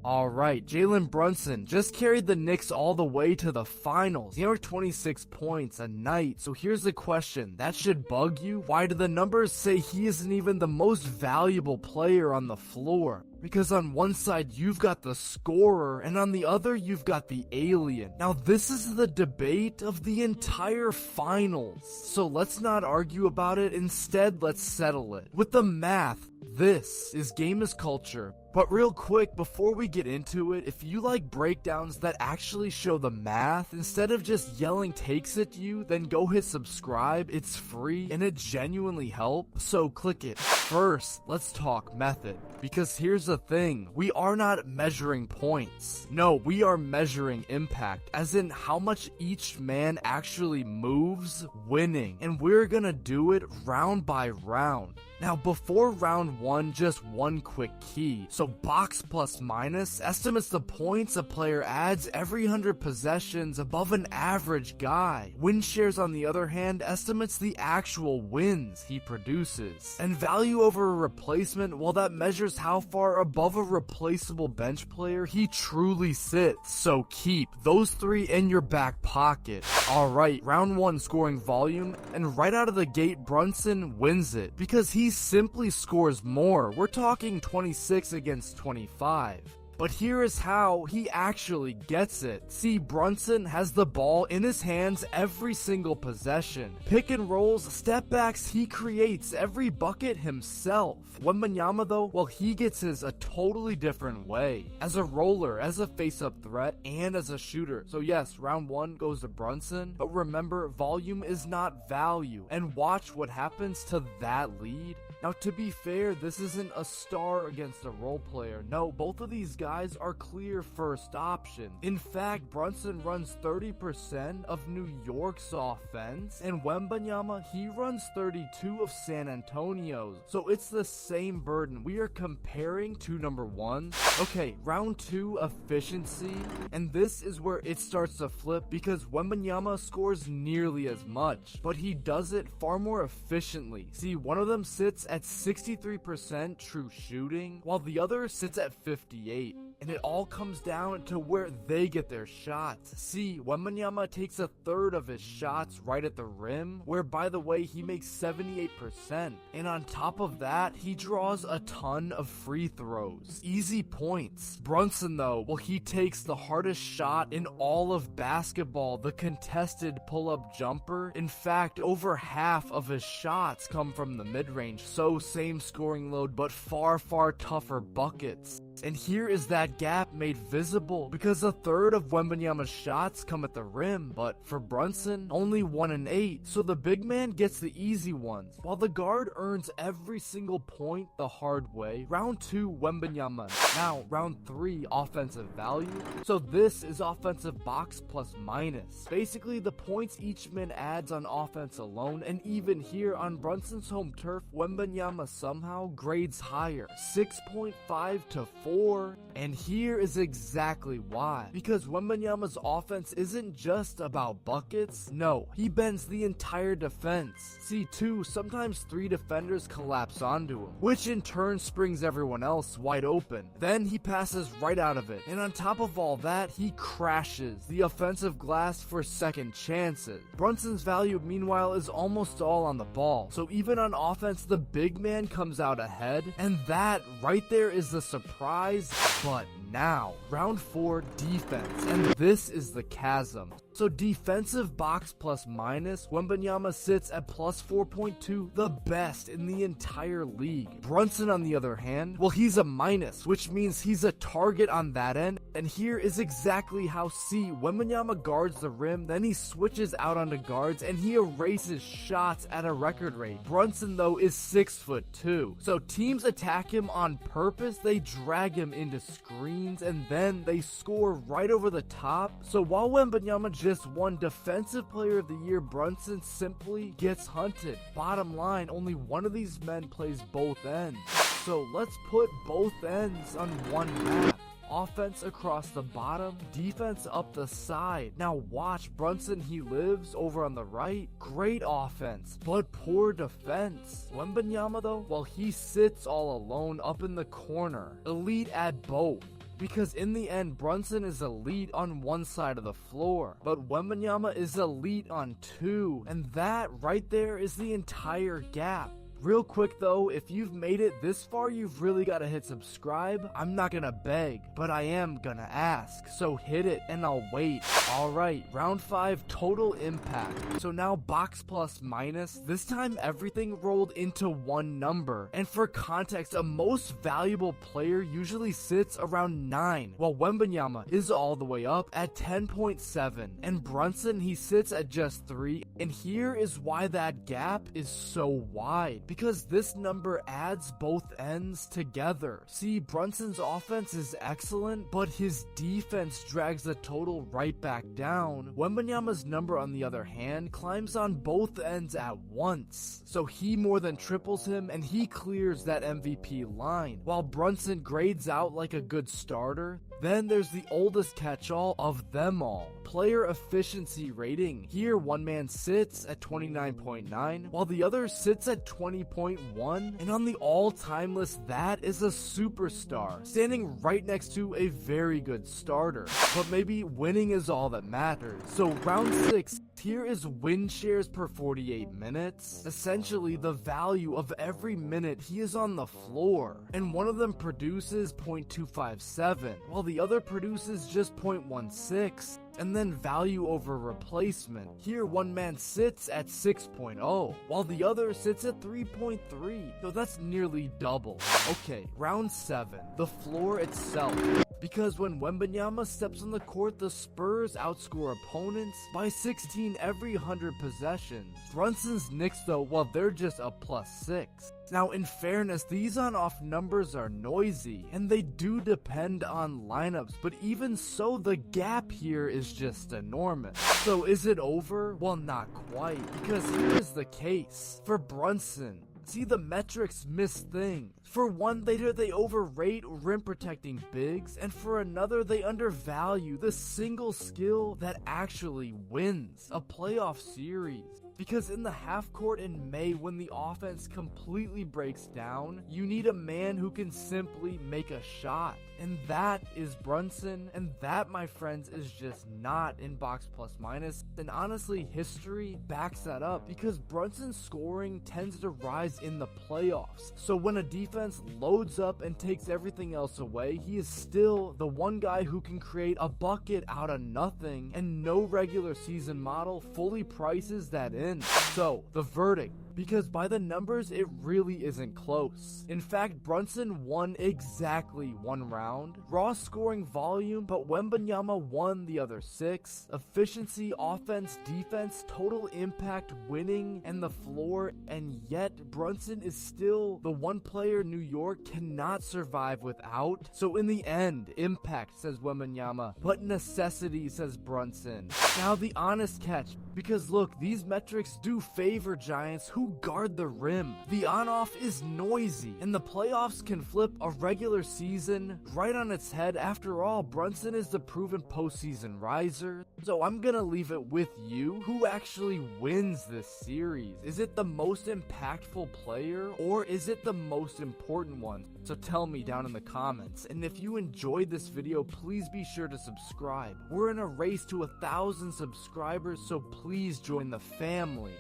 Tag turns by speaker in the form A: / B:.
A: Alright, Jalen Brunson just carried the Knicks all the way to the finals. He earned 26 points a night. So here's the question, that should bug you? Why do the numbers say he isn't even the most valuable player on the floor? Because on one side you've got the scorer, and on the other you've got the alien. Now this is the debate of the entire finals. So let's not argue about it, instead let's settle it. With the math, this is Game is Culture. But real quick, before we get into it, if you like breakdowns that actually show the math, instead of just yelling takes at you, then go hit subscribe, it's free, and it genuinely helps, so click it. First, let's talk method, because here's the thing, we are not measuring points. No, we are measuring impact, as in how much each man actually moves winning, and we're gonna do it round by round. Now before round 1, just one quick key. So box plus minus estimates the points a player adds every 100 possessions above an average guy. Win shares on the other hand estimates the actual wins he produces. And value over a replacement, well, that measures how far above a replaceable bench player he truly sits. So keep those 3 in your back pocket. Alright, round 1 scoring volume, and right out of the gate Brunson wins it because he simply scores more. We're talking 26 against 25. But here is how he actually gets it. See, Brunson has the ball in his hands every single possession. Pick and rolls, step backs, he creates every bucket himself. Wembenyama though, well, he gets his a totally different way. As a roller, as a face-up threat, and as a shooter. So yes, round 1 goes to Brunson, but remember, volume is not value. And watch what happens to that lead. Now to be fair, this isn't a star against a role player. No, both of these guys are clear first options. In fact, Brunson runs 30% of New York's offense, and Wembenyama, he runs 32 of San Antonio's. So it's the same burden. We are comparing two number ones. Okay, round 2, efficiency, and this is where it starts to flip because Wembenyama scores nearly as much, but he does it far more efficiently. See, one of them sits at 63% true shooting, while the other sits at 58. And it all comes down to where they get their shots. See, Wembenyama takes a third of his shots right at the rim, where by the way, he makes 78%. And on top of that, he draws a ton of free throws. Easy points. Brunson though, well, he takes the hardest shot in all of basketball, the contested pull-up jumper. In fact, over half of his shots come from the mid-range, so same scoring load, but far tougher buckets. And here is that gap made visible because a third of Wembenyama's shots come at the rim, but for Brunson, only 1 in 8, so the big man gets the easy ones, while the guard earns every single point the hard way. Round 2, Wembenyama. Now, round 3, offensive value. So this is offensive box plus minus. Basically, the points each man adds on offense alone, and even here on Brunson's home turf, Wembenyama somehow grades higher, 6.5 to 4. And here is exactly why. Because Wembenyama's offense isn't just about buckets. No, he bends the entire defense. See, 2, sometimes 3 defenders collapse onto him, which in turn springs everyone else wide open. Then he passes right out of it. And on top of all that, he crashes the offensive glass for second chances. Brunson's value, meanwhile, is almost all on the ball. So even on offense, the big man comes out ahead. And that right there is the surprise. But now, round 4, defense, and this is the chasm. So defensive box plus minus, Wembenyama sits at plus 4.2, the best in the entire league. Brunson on the other hand, well, he's a minus, which means he's a target on that end, and here is exactly how Wembenyama guards the rim, then he switches out onto guards, and he erases shots at a record rate. Brunson though is 6'2", so teams attack him on purpose, they drag him into screens, and then they score right over the top. So while Wembenyama just won Defensive Player of the Year, Brunson simply gets hunted. Bottom line, only one of these men plays both ends. So let's put both ends on one map. Offense across the bottom, defense up the side. Now watch, Brunson, he lives over on the right. Great offense, but poor defense. Wembenyama though, well, he sits all alone up in the corner. Elite at both. because in the end, Brunson is elite on one side of the floor, but Wembenyama is elite on two, and that right there is the entire gap. Real quick though, if you've made it this far, you've really got to hit subscribe. I'm not gonna beg, but I am gonna ask, so hit it and I'll wait. Alright, round 5, total impact. So now box plus minus, this time everything rolled into one number. And for context, a most valuable player usually sits around 9, while Wembenyama is all the way up at 10.7, and Brunson, he sits at just 3, and here is why that gap is so wide. Because this number adds both ends together. See, Brunson's offense is excellent, but his defense drags the total right back down. Wembenyama's number, on the other hand, climbs on both ends at once. So he more than triples him, and he clears that MVP line. While Brunson grades out like a good starter, then there's the oldest catch-all of them all, player efficiency rating. Here, one man sits at 29.9, while the other sits at 20.1, and on the all-time list, that is a superstar, standing right next to a very good starter. But maybe winning is all that matters. So round 6, here is win shares per 48 minutes, essentially the value of every minute he is on the floor, and one of them produces 0.257, while the other produces just 0.16. And then value over replacement. Here one man sits at 6.0, while the other sits at 3.3, so that's nearly double. Okay, round 7, the floor itself. Because when Wembenyama steps on the court, the Spurs outscore opponents by 16 every 100 possessions. Brunson's Knicks though, well, they're just a +6. Now in fairness, these on-off numbers are noisy, and they do depend on lineups, but even so, the gap here is just enormous. So is it over? Well, not quite, because here is the case. For Brunson, see, the metrics miss things. For one, they overrate rim protecting bigs, and for another, they undervalue the single skill that actually wins a playoff series. Because in the half court in May, when the offense completely breaks down, you need a man who can simply make a shot. And that is Brunson, and that, my friends, is just not in box plus minus. And honestly, history backs that up, because Brunson's scoring tends to rise in the playoffs. So when a defense loads up and takes everything else away, he is still the one guy who can create a bucket out of nothing, and no regular season model fully prices that in. So, the verdict. Because by the numbers, it really isn't close. In fact, Brunson won exactly one round. Raw scoring volume, but Wembenyama won the other 6. Efficiency, offense, defense, total impact, winning, and the floor, and yet Brunson is still the one player New York cannot survive without. So in the end, impact, says Wembenyama, but necessity, says Brunson. Now the honest catch, because look, these metrics do favor Giants who guard the rim. The on-off is noisy, and the playoffs can flip a regular season right on its head. After all, Brunson is the proven postseason riser. So I'm gonna leave it with you. Who actually wins this series? Is it the most impactful player, or is it the most important one? So tell me down in the comments. And if you enjoyed this video, please be sure to subscribe. We're in a race to 1,000 subscribers, so please join the family.